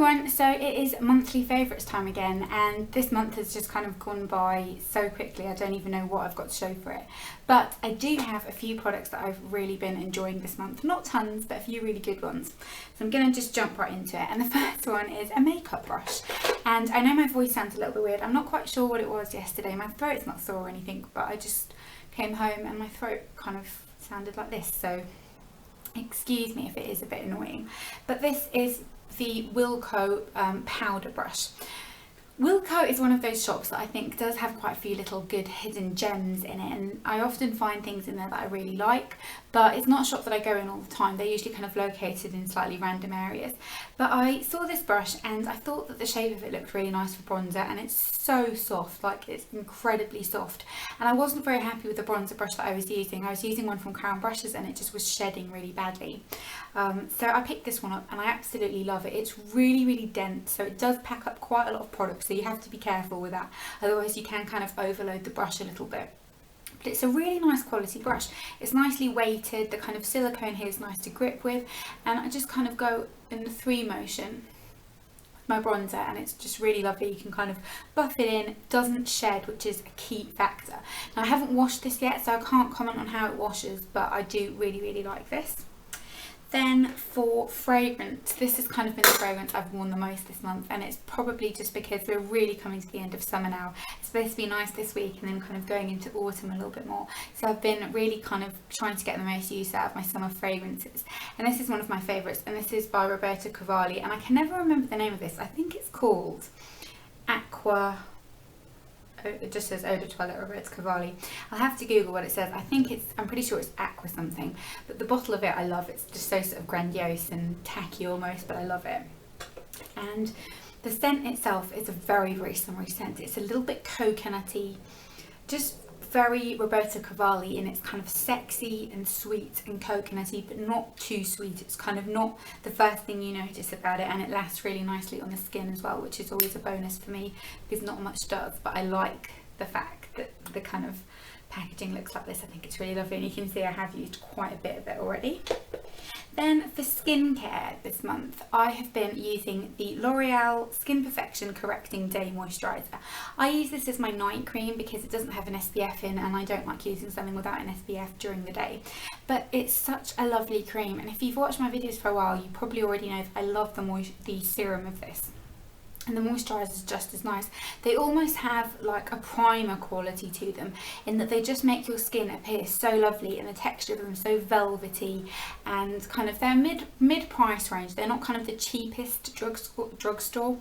everyone, so it is monthly favourites time again, and this month has just kind of gone by so quickly I don't even know what I've got to show for it. But I do have a few products that I've really been enjoying this month, not tons but a few really good ones. So I'm going to just jump right into it, and the first one is a makeup brush. And I know my voice sounds a little bit weird, I'm not quite sure what it was yesterday, my throat's not sore or anything, but I just came home and my throat kind of sounded like this, so excuse me if it is a bit annoying. But this is the Wilko powder brush. Wilko is one of those shops that I think does have quite a few little good hidden gems in it, and I often find things in there that I really like, but it's not a shop that I go in all the time. They're usually kind of located in slightly random areas. But I saw this brush and I thought that the shape of it looked really nice for bronzer, and it's so soft, like it's incredibly soft. And I wasn't very happy with the bronzer brush that I was using. I was using one from Crown Brushes and it just was shedding really badly. So I picked this one up and I absolutely love it. It's really dense, so it does pack up quite a lot of products, so you have to be careful with that, otherwise you can kind of overload the brush a little bit. But it's a really nice quality brush. It's nicely weighted, the kind of silicone here is nice to grip with, and I just kind of go in the 3 motion with my bronzer and it's just really lovely. You can kind of buff it in, doesn't shed, which is a key factor. Now I haven't washed this yet, so I can't comment on how it washes, but I do really like this. Then for fragrance, this has kind of been the fragrance I've worn the most this month, and it's probably just because we're really coming to the end of summer now. It's supposed to be nice this week and then kind of going into autumn a little bit more. So I've been really kind of trying to get the most use out of my summer fragrances. And this is one of my favourites, and this is by Roberto Cavalli, and I can never remember the name of this. I think it's called Aqua... it just says Eau de Toilette Roberto Cavalli. I'll have to Google what it says. I'm pretty sure it's Aqua something, but the bottle of it I love. It's just so sort of grandiose and tacky almost, but I love it. And the scent itself is a very summery scent. It's a little bit coconutty, just very Roberto Cavalli, and it's kind of sexy and sweet and coconutty, but not too sweet. It's kind of not the first thing you notice about it, and it lasts really nicely on the skin as well, which is always a bonus for me because not much does. But I like the fact that the kind of packaging looks like this. I think it's really lovely, and you can see I have used quite a bit of it already. Then for skincare this month, I have been using the L'Oreal Skin Perfection Correcting Day Moisturiser. I use this as my night cream because it doesn't have an SPF in, and I don't like using something without an SPF during the day. But it's such a lovely cream, and if you've watched my videos for a while, you probably already know that I love the serum of this. And the moisturiser is just as nice. They almost have like a primer quality to them, in that they just make your skin appear so lovely, and the texture of them so velvety, and kind of they're mid price range. They're not kind of the cheapest drugstore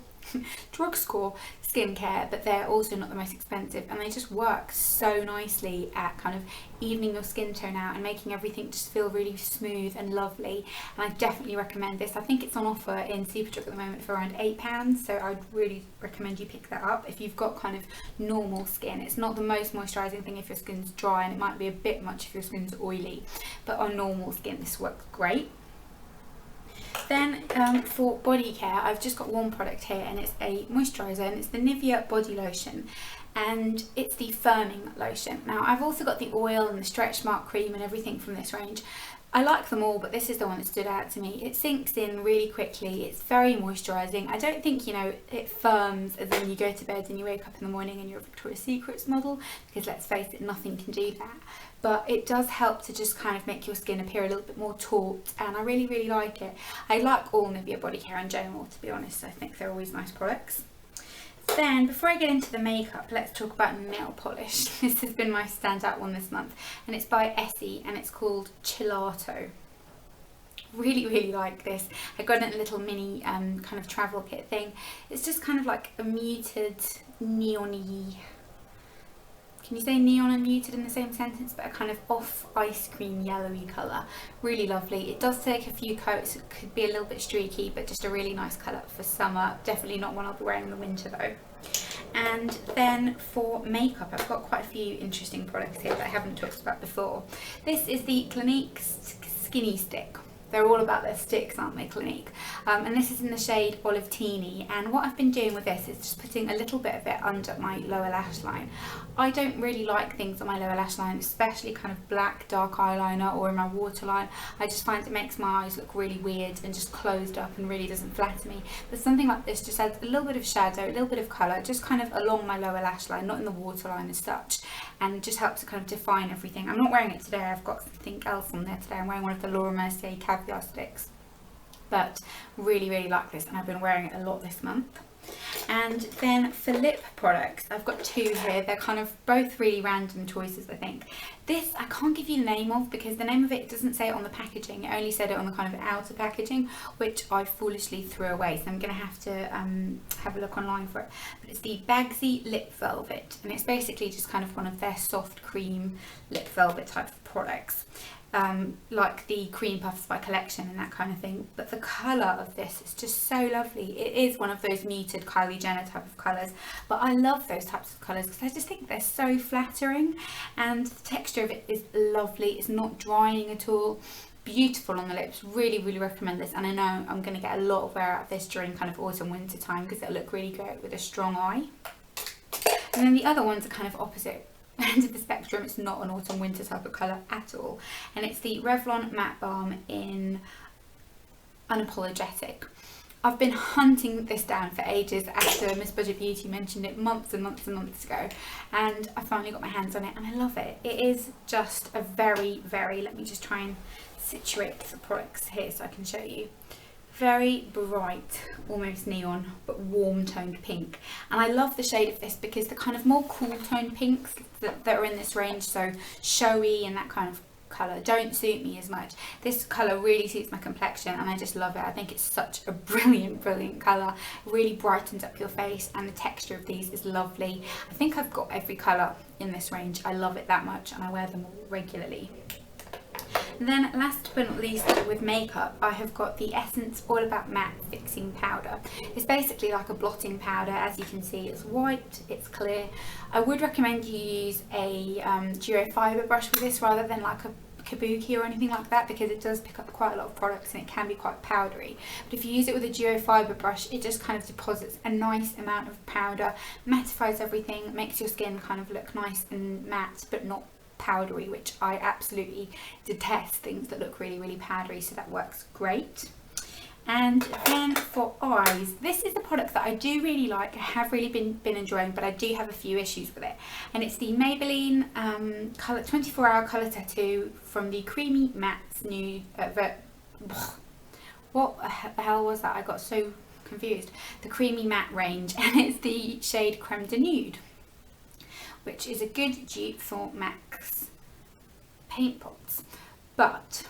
skincare, but they're also not the most expensive, and they just work so nicely at kind of evening your skin tone out and making everything just feel really smooth and lovely. And I definitely recommend this. I think it's on offer in Superdrug at the moment for around £8, so I'd really recommend you pick that up if you've got kind of normal skin. It's not the most moisturising thing if your skin's dry, and it might be a bit much if your skin's oily, but on normal skin this works great. Then for body care, I've just got one product here, and it's a moisturiser, and it's the Nivea body lotion, and it's the firming lotion. Now I've also got the oil and the stretch mark cream and everything from this range. I like them all, but this is the one that stood out to me. It sinks in really quickly, it's very moisturising. I don't think, you know, it firms as in you go to bed and you wake up in the morning and you're a Victoria's Secrets model, because let's face it, nothing can do that. But it does help to just kind of make your skin appear a little bit more taut, and I really like it. I like all Nivea body care in general, to be honest. I think they're always nice products. Then, before I get into the makeup, let's talk about nail polish. This has been my standout one this month, and it's by Essie, and it's called Gelato. Really like this. I got it in a little mini kind of travel kit thing. It's just kind of like a muted, neon-y... Can you say neon and muted in the same sentence? But a kind of off ice cream yellowy colour. Really lovely. It does take a few coats. It could be a little bit streaky, but just a really nice colour for summer. Definitely not one I'll be wearing in the winter though. And then for makeup, I've got quite a few interesting products here that I haven't talked about before. This is the Clinique Skinny Stick. They're all about their sticks, aren't they, Clinique? And this is in the shade Olive Teeny, and what I've been doing with this is just putting a little bit of it under my lower lash line. I don't really like things on my lower lash line, especially kind of black dark eyeliner or in my waterline. I just find it makes my eyes look really weird and just closed up and really doesn't flatter me. But something like this just adds a little bit of shadow, a little bit of colour, just kind of along my lower lash line, not in the waterline as such, and just helps to kind of define everything. I'm not wearing it today, I've got something else on there today. I'm wearing one of the Laura Mercier Caviar sticks, but really like this, and I've been wearing it a lot this month. And then Phillipe products, I've got two here. They're kind of both really random choices, I think. This I can't give you the name of because the name of it doesn't say it on the packaging. It only said it on the kind of outer packaging, which I foolishly threw away, so I'm going to have to have a look online for it. But it's the Bagsy Lip Velvet, and it's basically just kind of one of their soft cream lip velvet type of products. Like the Cream Puffs by Collection and that kind of thing, but the colour of this is just so lovely. It is one of those muted Kylie Jenner type of colours, but I love those types of colours because I just think they're so flattering, and the texture of it is lovely. It's not drying at all. Beautiful on the lips. Really recommend this, and I know I'm going to get a lot of wear out of this during kind of autumn winter time because it'll look really great with a strong eye. And then the other ones are kind of opposite end of the spectrum. It's not an autumn winter type of colour at all, and it's the Revlon Matte Balm in Unapologetic. I've been hunting this down for ages after Miss Budget Beauty mentioned it months and months ago, and I finally got my hands on it and I love it. It is just a very, let me just try and situate the products here so I can show you. Very bright, almost neon, but warm toned pink. And I love the shade of this because the kind of more cool toned pinks that are in this range, so showy and that kind of colour, don't suit me as much. This colour really suits my complexion and I just love it. I think it's such a brilliant colour. It really brightens up your face, and the texture of these is lovely. I think I've got every colour in this range. I love it that much and I wear them all regularly. Then last but not least, with makeup, I have got the Essence All About Matte Fixing Powder. It's basically like a blotting powder. As you can see, it's white, it's clear. I would recommend you use a duo fibre brush with this rather than like a kabuki or anything like that, because it does pick up quite a lot of products and it can be quite powdery. But if you use it with a duo fibre brush, it just kind of deposits a nice amount of powder, mattifies everything, makes your skin kind of look nice and matte but not powdery, which I absolutely detest things that look really powdery, so that works great. And then for eyes, this is the product that I do really like. I have really been enjoying, but I do have a few issues with it, and it's the Maybelline Colour 24-Hour Colour Tattoo from the Creamy Matte Nude what the hell was that? I got so confused. The Creamy Matte range, and it's the shade Creme de Nude, which is a good dupe for MAC's paint pots. But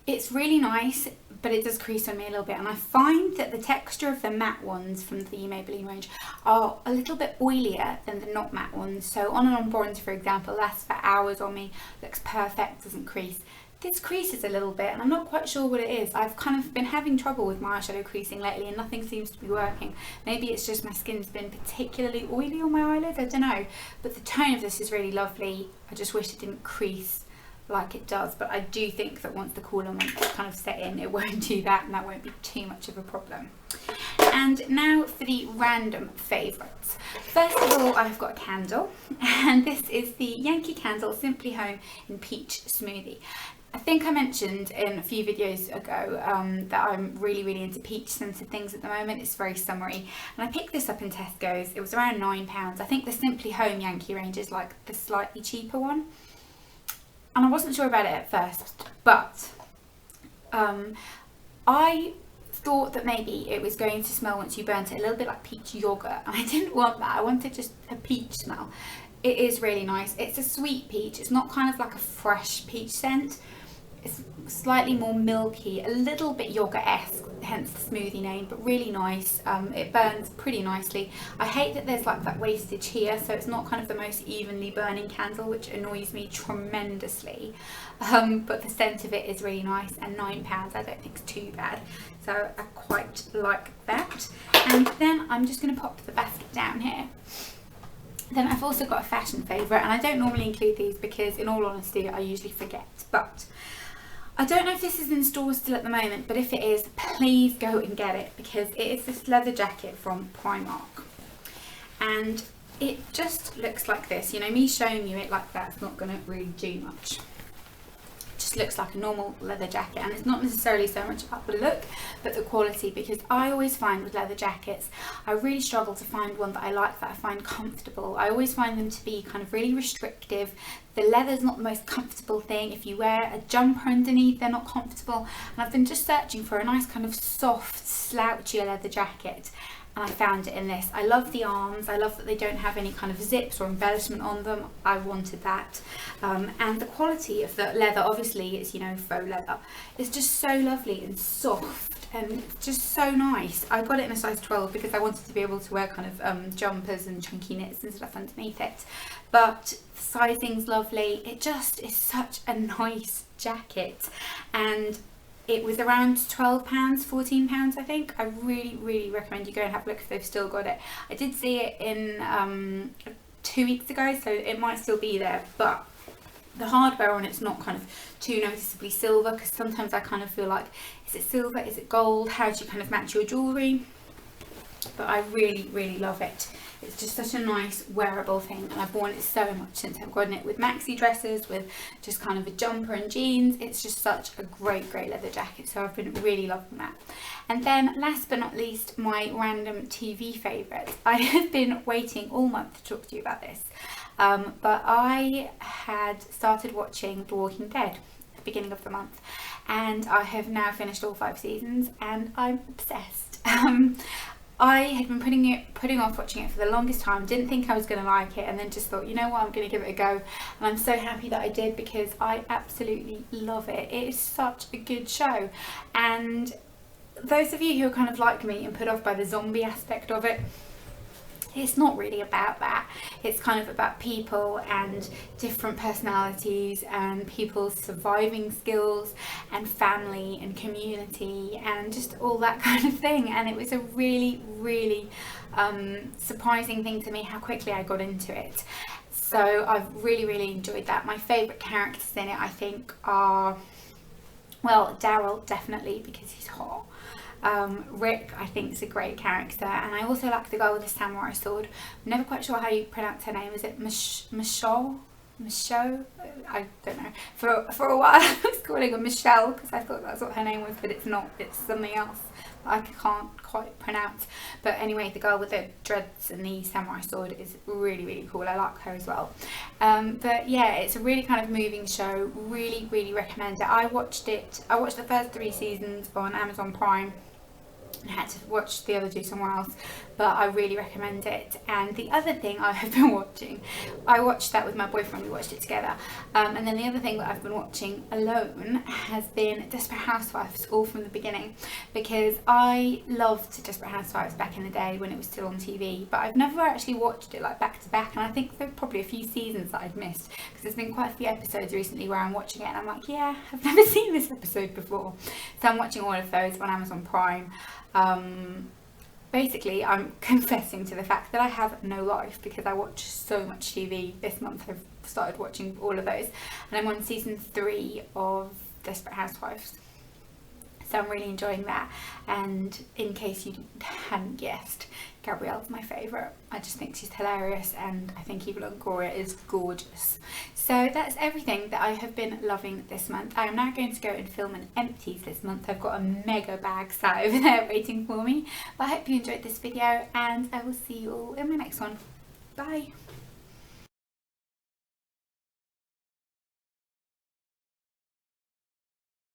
it's really nice, but it does crease on me a little bit, and I find that the texture of the matte ones from the Maybelline range are a little bit oilier than the not matte ones. So on and on bronze, for example, lasts for hours on me, looks perfect, doesn't crease. This creases a little bit and I'm not quite sure what it is. I've kind of been having trouble with my eyeshadow creasing lately and nothing seems to be working. Maybe it's just my skin's been particularly oily on my eyelids, I don't know. But the tone of this is really lovely. I just wish it didn't crease like it does, but I do think that once the cooler months kind of set in, it won't do that and that won't be too much of a problem. And now for the random favourites. First of all, I've got a candle, and this is the Yankee Candle Simply Home in Peach Smoothie. I think I mentioned in a few videos ago that I'm really into peach scented things at the moment. It's very summery, and I picked this up in Tesco's. It was around £9. I think the Simply Home Yankee range is like the slightly cheaper one, and I wasn't sure about it at first, but I thought that maybe it was going to smell, once you burnt it, a little bit like peach yogurt, and I didn't want that. I wanted just a peach smell. It is really nice. It's a sweet peach. It's not kind of like a fresh peach scent. It's slightly more milky, a little bit yogurt-esque, hence the smoothie name, but really nice. It burns pretty nicely. I hate that there's like that wastage here, so it's not kind of the most evenly burning candle, which annoys me tremendously. But the scent of it is really nice, and £9 I don't think is too bad. So I quite like that. And then I'm just going to pop the basket down here. Then I've also got a fashion favourite, and I don't normally include these because in all honesty I usually forget, but I don't know if this is in stores still at the moment, but if it is, please go and get it, because it is this leather jacket from Primark. And it just looks like this. You know, me showing you it like that's not going to really do much. It just looks like a normal leather jacket, and it's not necessarily so much about the look but the quality, because I always find with leather jackets I really struggle to find one that I like, that I find comfortable. I always find them to be kind of really restrictive. The leather's not the most comfortable thing. If you wear a jumper underneath, they're not comfortable. And I've been just searching for a nice kind of soft slouchy leather jacket, and I found it in this. I love the arms. I love that they don't have any kind of zips or embellishment on them. I wanted that. And the quality of the leather, obviously it's, you know, faux leather. It's just so lovely and soft and just so nice. I got it in a size 12 because I wanted to be able to wear kind of jumpers and chunky knits and stuff underneath it. But the sizing's lovely. It just is such a nice jacket, and it was around £12, £14 I think. I really recommend you go and have a look if they've still got it. I did see it in 2 weeks ago, so it might still be there, but the hardware on it's not kind of too noticeably silver, because sometimes I kind of feel like, is it silver, is it gold, how do you kind of match your jewellery? But I really love it. It's just such a nice wearable thing, and I've worn it so much since I've gotten it, with maxi dresses, with just kind of a jumper and jeans. It's just such a great leather jacket, so I've been really loving that. And then last but not least, my random TV favourite. I have been waiting all month to talk to you about this, but I had started watching The Walking Dead at the beginning of the month, and I have now finished all 5 seasons and I'm obsessed. I had been putting off watching it for the longest time, didn't think I was going to like it, and then just thought, you know what, I'm going to give it a go, and I'm so happy that I did, because I absolutely love it. It is such a good show, and those of you who are kind of like me and put off by the zombie aspect of it, it's not really about that. It's kind of about people and different personalities and people's surviving skills and family and community and just all that kind of thing. And it was a really surprising thing to me how quickly I got into it. So I've really enjoyed that. My favourite characters in it, I think, are, well, Daryl definitely, because he's hot. Rick, I think, is a great character, and I also like the girl with the samurai sword. I'm never quite sure how you pronounce her name. Is it Michelle? I don't know. For a while I was calling her Michelle because I thought that's what her name was, but it's not. It's something else that I can't quite pronounce. But anyway, the girl with the dreads and the samurai sword is really cool. I like her as well. But yeah, it's a really kind of moving show. Really recommend it. I watched the first 3 seasons on Amazon Prime. I had to watch the other 2 somewhere else, but I really recommend it. And the other thing I have been watching, I watched that with my boyfriend, we watched it together, and then the other thing that I've been watching alone has been Desperate Housewives, all from the beginning, because I loved Desperate Housewives back in the day when it was still on TV, but I've never actually watched it like back to back, and I think there are probably a few seasons that I'd missed, because there's been quite a few episodes recently where I'm watching it and I'm like, yeah, I've never seen this episode before. So I'm watching all of those on Amazon Prime. Basically, I'm confessing to the fact that I have no life, because I watch so much TV. This month I've started watching all of those, and I'm on season 3 of Desperate Housewives. So I'm really enjoying that, and in case you hadn't guessed, Gabrielle's my favourite. I just think she's hilarious, and I think Eva Longoria is gorgeous. So that's everything that I have been loving this month. I am now going to go and film an empties this month. I've got a mega bag sat over there waiting for me. But I hope you enjoyed this video, and I will see you all in my next one. Bye!